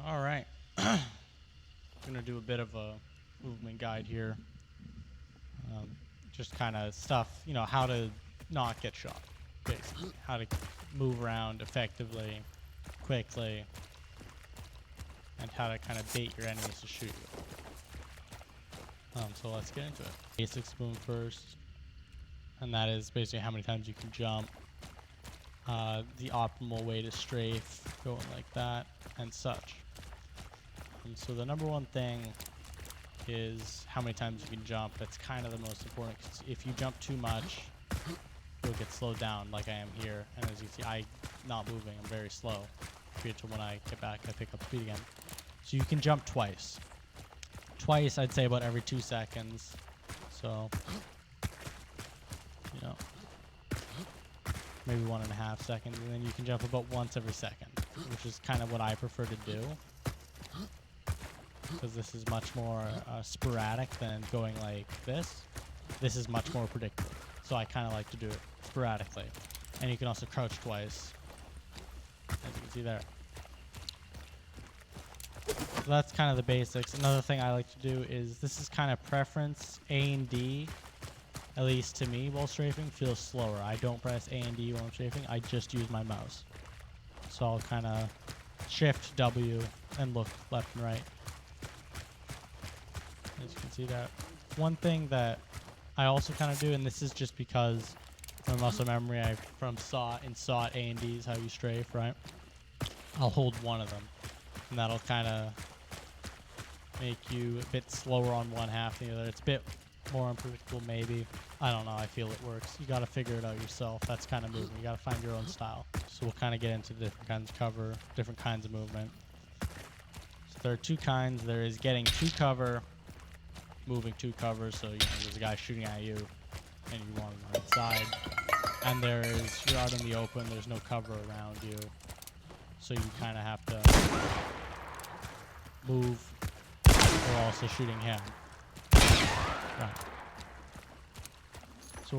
All right. I'm going to do a bit of a movement guide here. Just kind of stuff, how to not get shot, basically. How to move around effectively, quickly, and how to kind of bait your enemies to shoot you. So let's get into it. Basics boom first, and that is basically how many times you can jump. The optimal way to strafe, going like that, and such. So the number one thing is how many times you can jump. That's kind of the most important, 'cause if you jump too much, you'll get slowed down like I am here. And as you see, I'm not moving, I'm very slow. Until when I get back, I pick up speed again. So you can jump twice. Twice, I'd say about every 2 seconds. So, maybe 1.5 seconds, and then you can jump about once every second, which is kind of what I prefer to do, because this is much more sporadic than going like this. This is much more predictable, so I kind of like to do it sporadically. And you can also crouch twice, as you can see there. So that's kind of the basics. Another thing I like to do is, this is kind of preference, A and D, at least to me, while strafing, feels slower. I don't press A and D while I'm strafing, I just use my mouse. So I'll kind of shift W and look left and right. As you can see that. One thing that I also kind of do, and this is just because my muscle memory, from SOT, in SOT, A and D is how you strafe, right? I'll hold one of them, and that'll kind of make you a bit slower on one half than the other. It's a bit more unpredictable, maybe. I don't know, I feel it works. You gotta figure it out yourself. That's kind of movement. You gotta find your own style. So we'll kind of get into different kinds of cover, different kinds of movement. So there are two kinds. There is getting to cover, moving to cover. So there's a guy shooting at you, and you want him on the side. And there is, you're out in the open. There's no cover around you, so you kind of have to move, or also shooting him. Right. So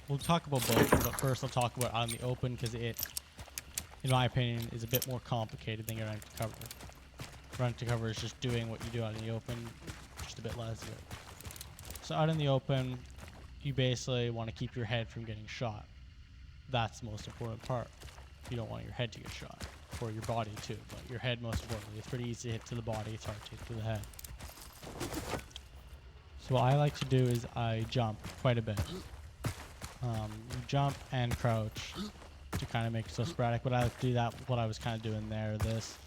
we'll talk about both, but first I'll talk about out in the open, because it, in my opinion, is a bit more complicated than running to cover. Running to cover is just doing what you do out in the open, just a bit less of it. So out in the open, you basically want to keep your head from getting shot. That's the most important part. You don't want your head to get shot, or your body too, but your head most importantly. It's pretty easy to hit to the body, it's hard to hit to the head. So what I like to do is I jump quite a bit. You jump and crouch to kind of make it so sporadic. But I like to do that, what I was kind of doing there. This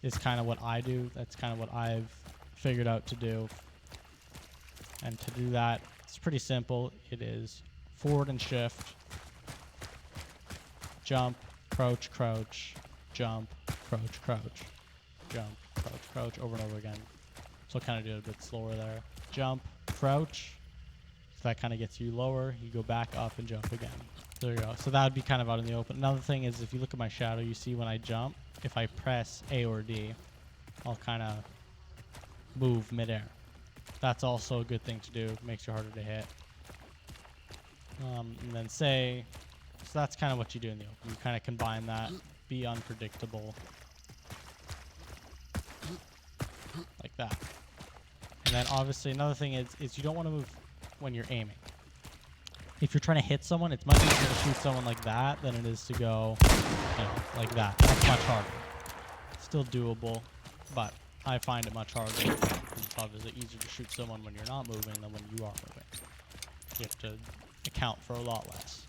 is kind of what I do. That's kind of what I've figured out to do. And to do that, it's pretty simple. It is forward and shift, jump, crouch, crouch, jump, crouch, crouch, jump, crouch, crouch, over and over again. So I'll kind of do it a bit slower there. Jump, crouch. So that kind of gets you lower. You go back up and jump again. There you go. So that would be kind of out in the open. Another thing is, if you look at my shadow, you see when I jump, if I press A or D, I'll kind of move midair. That's also a good thing to do. It makes you harder to hit. And then so that's kind of what you do in the open. You kind of combine that, be unpredictable, like that. And then obviously another thing is you don't want to move when you're aiming. If you're trying to hit someone, it's much easier to shoot someone like that than it is to go, like that. That's much harder. Still doable, but I find it much harder. It's obviously easier to shoot someone when you're not moving than when you are moving. You have to account for a lot less.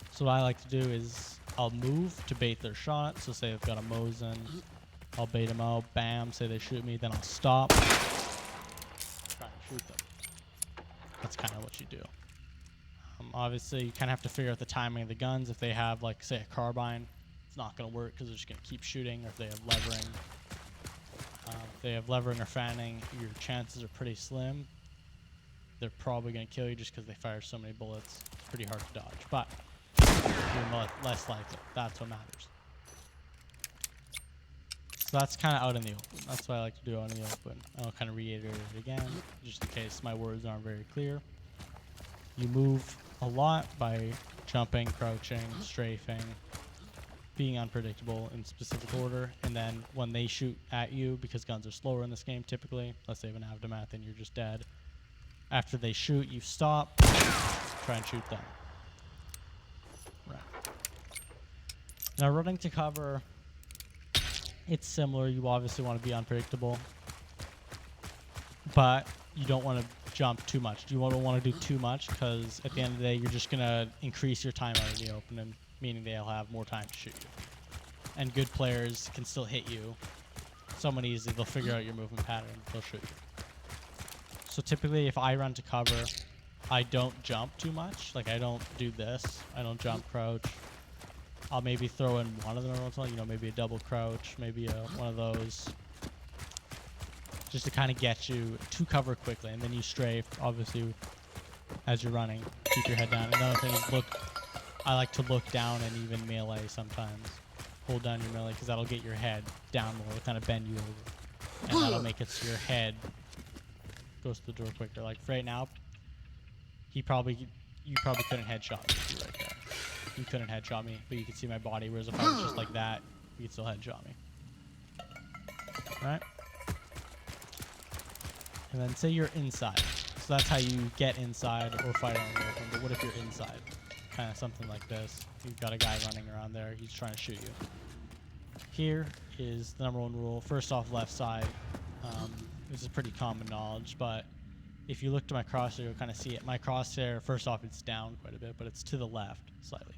So what I like to do is I'll move to bait their shot. So say I've got a Mosin, I'll bait them out, bam, say they shoot me, then I'll stop, try and shoot them. That's kind of what you do. Obviously, you kind of have to figure out the timing of the guns. If they have, like, say, a carbine, it's not going to work because they're just going to keep shooting. Or if they have levering, or fanning, your chances are pretty slim. They're probably going to kill you just because they fire so many bullets. It's pretty hard to dodge, but you're less likely. That's what matters. So that's kind of out in the open. That's what I like to do out in the open. I'll kind of reiterate it again, just in case my words aren't very clear. You move a lot by jumping, crouching, strafing, being unpredictable in specific order, and then when they shoot at you, because guns are slower in this game typically, unless they have an aftermath and you're just dead. After they shoot, you stop, try and shoot them. Right. Now running to cover, it's similar. You obviously want to be unpredictable, but you don't want to jump too much. You don't want to do too much, because at the end of the day, you're just going to increase your time out in the open, and meaning they'll have more time to shoot you. And good players can still hit you somewhat easily. They'll figure out your movement pattern. They'll shoot you. So typically, if I run to cover, I don't jump too much. Like, I don't do this. I don't jump crouch. I'll maybe throw in one of them every once in a while, you know, maybe a double crouch, maybe one of those, just to kind of get you to cover quickly. And then you strafe, obviously, as you're running. Keep your head down. Another thing is I like to look down and even melee sometimes. Hold down your melee, because that'll get your head down more, kind of bend you over. And that'll make it so your head goes to the door quicker. Like, right now, you probably couldn't headshot me right there. You couldn't headshot me, but you can see my body, whereas if I was just like that, you could still headshot me. Right? And then say you're inside. So that's how you get inside or fight on the open. But what if you're inside? Kind of something like this. You've got a guy running around there. He's trying to shoot you. Here is the #1 rule. First off, left side. This is pretty common knowledge, but if you look to my crosshair, you'll kind of see it. My crosshair, first off, it's down quite a bit, but it's to the left slightly.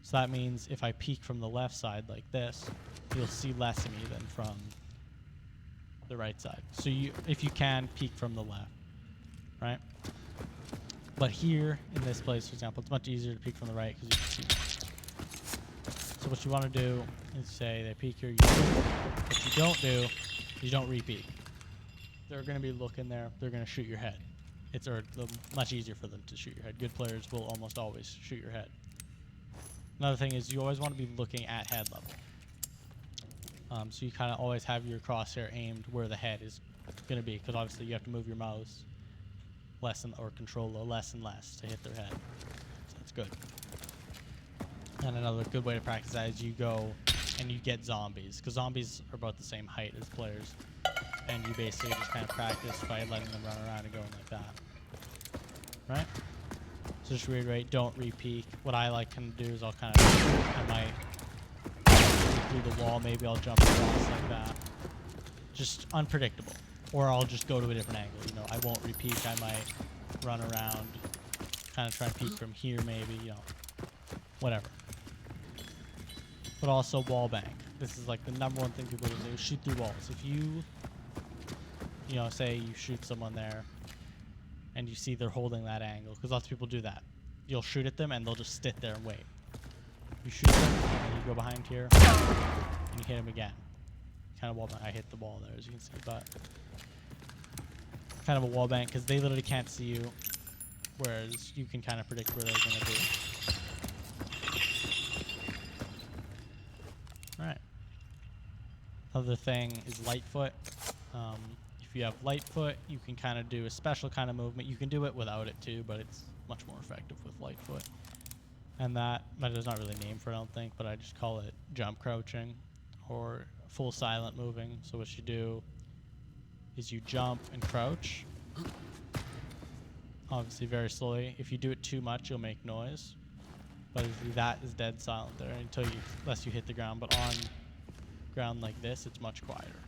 So that means if I peek from the left side like this, you'll see less of me than from the right side. So if you can, peek from the left, right? But here, in this place, for example, it's much easier to peek from the right because you can see more. So what you want to do is say they peek here, you do. What you don't do, you don't re-peek. They're going to be looking there. They're going to shoot your head. It's much easier for them to shoot your head. Good players will almost always shoot your head. Another thing is you always want to be looking at head level. So you kind of always have your crosshair aimed where the head is going to be, because obviously you have to move your mouse or controller less and less to hit their head. So that's good. And another good way to practice that is you go and you get zombies, because zombies are about the same height as players. And you basically just kind of practice by letting them run around and going like that. Right? So just reiterate, don't re-peek. What I like to do is I might through the wall, maybe I'll jump across like that. Just unpredictable. Or I'll just go to a different angle. You know, I won't re-peek. I might run around, kind of try and peek from here maybe, you know, whatever. But also wall bank. This is like the #1 thing people do, shoot through walls. If you know, say you shoot someone there and you see they're holding that angle, because lots of people do that. You'll shoot at them and they'll just sit there and wait. You shoot them and then you go behind here and you hit them again. Kind of wall bank. I hit the wall there, as you can see, but kind of a wall bank, because they literally can't see you, whereas you can kind of predict where they're going to be. Alright. Other thing is light foot. If you have light foot, you can kind of do a special kind of movement. You can do it without it too, but it's much more effective with light foot. And there's not really a name for it, I don't think, but I just call it jump crouching or full silent moving. So what you do is you jump and crouch, obviously very slowly. If you do it too much, you'll make noise. But that is dead silent there unless you hit the ground. But on ground like this, it's much quieter.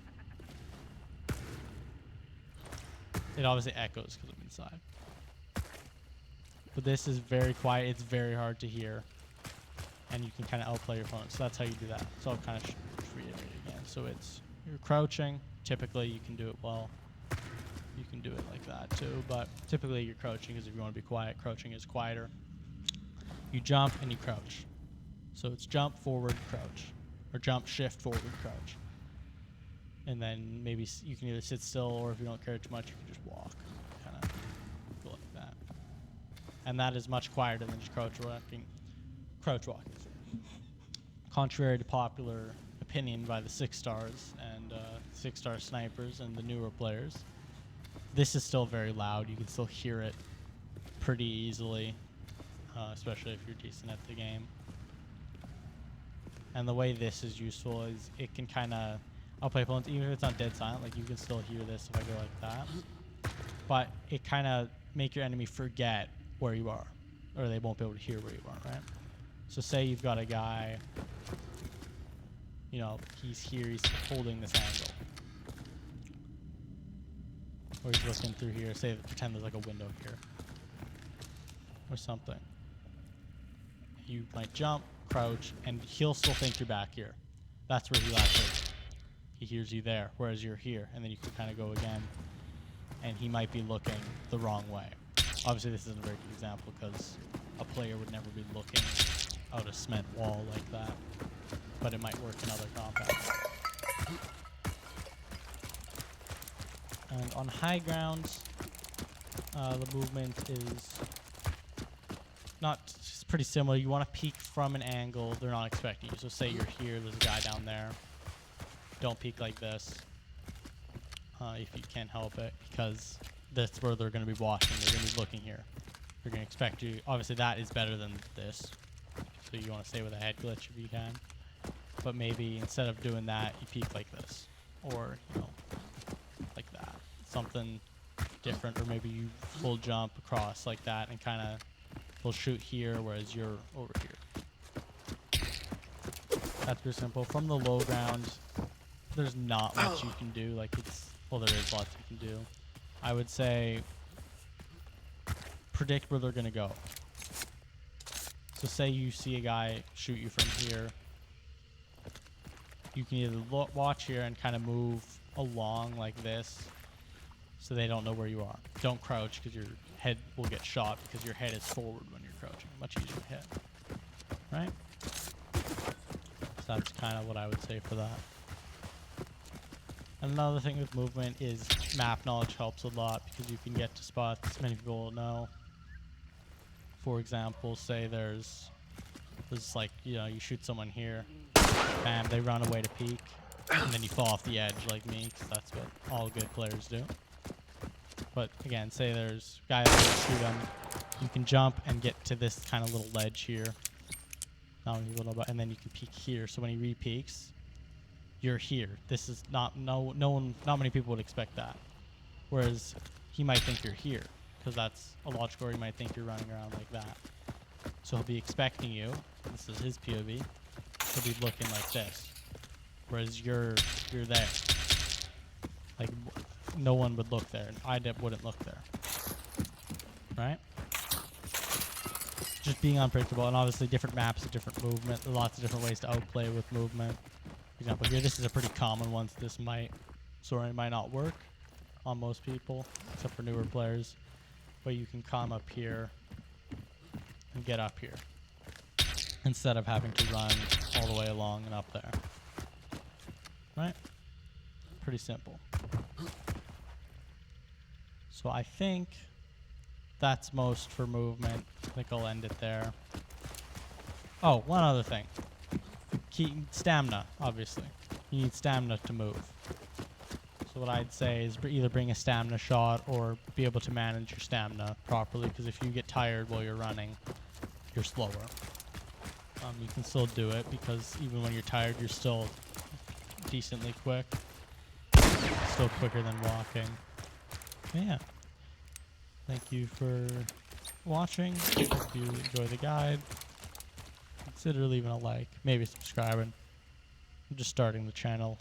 It obviously echoes because I'm inside. But this is very quiet. It's very hard to hear. And you can kind of outplay your opponent. So that's how you do that. So I'll kind of reiterate it again. So you're crouching. Typically, you can do it well. You can do it like that too. But typically, you're crouching because if you want to be quiet, crouching is quieter. You jump and you crouch. So it's jump, forward, crouch. Or jump, shift, forward, crouch. And then maybe you can either sit still, or if you don't care too much, you can just walk. Kind of go like that. And that is much quieter than just crouch walking. Contrary to popular opinion by the 6 stars and 6-star snipers and the newer players, this is still very loud. You can still hear it pretty easily, especially if you're decent at the game. And the way this is useful is it can kind of outplay opponents, even if it's on dead silent. Like you can still hear this if I go like that. But it kind of make your enemy forget where you are, or they won't be able to hear where you are, right? So say you've got a guy, you know, he's here, he's holding this angle. Or he's looking through here, say, pretend there's like a window here. Or something. You might jump, crouch, and he'll still think you're back here. That's where he last heard. He hears you there, whereas you're here, and then you can kind of go again. And he might be looking the wrong way. Obviously, this isn't a very good example because a player would never be looking out a cement wall like that. But it might work in other compounds. And on high grounds, the movement is not, it's pretty similar. You want to peek from an angle they're not expecting you. So say you're here, there's a guy down there. Don't peek like this if you can help it, because that's where they're going to be watching. They're going to be looking here. They're going to expect you. Obviously, that is better than this. So you want to stay with a head glitch if you can. But maybe instead of doing that, you peek like this. Or, you know, like that. Something different. Or maybe you full jump across like that and kind of will shoot here, whereas you're over here. That's pretty simple. From the low ground, there's not much you can do. Like it's, well, there is lots you can do. I would say predict where they're going to go. So say you see a guy shoot you from here. You can either watch here and kind of move along like this so they don't know where you are. Don't crouch because your head will get shot because your head is forward when you're crouching. Much easier to hit. Right? So that's kind of what I would say for that. Another thing with movement is map knowledge helps a lot because you can get to spots many people will know. For example, say there's like, you know, you shoot someone here, bam, they run away to peek, and then you fall off the edge like me, because that's what all good players do. But again, say there's guys that shoot them, you can jump and get to this kind of little ledge here. Not many people know about, and then you can peek here. So when he re-peeks, you're here. This is not not many people would expect that. Whereas he might think you're here, because that's a logical, or he might think you're running around like that. So he'll be expecting you. This is his POV. He'll be looking like this, whereas you're there. Like no one would look there, and I wouldn't look there. Right? Just being unpredictable, and obviously different maps have different movement. There are lots of different ways to outplay with movement. For example, here this is a pretty common one. So this might not work on most people, except for newer players. But you can come up here and get up here instead of having to run all the way along and up there. Right? Pretty simple. So I think that's most for movement. I think I'll end it there. Oh, one other thing. Stamina, obviously. You need stamina to move. So what I'd say is either bring a stamina shot or be able to manage your stamina properly, because if you get tired while you're running, you're slower. You can still do it, because even when you're tired, you're still decently quick. Still quicker than walking. But yeah. Thank you for watching. If you enjoy the guide, consider leaving a like, maybe subscribing. I'm just starting the channel.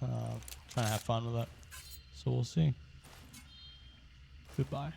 Trying to have fun with it. So we'll see. Goodbye.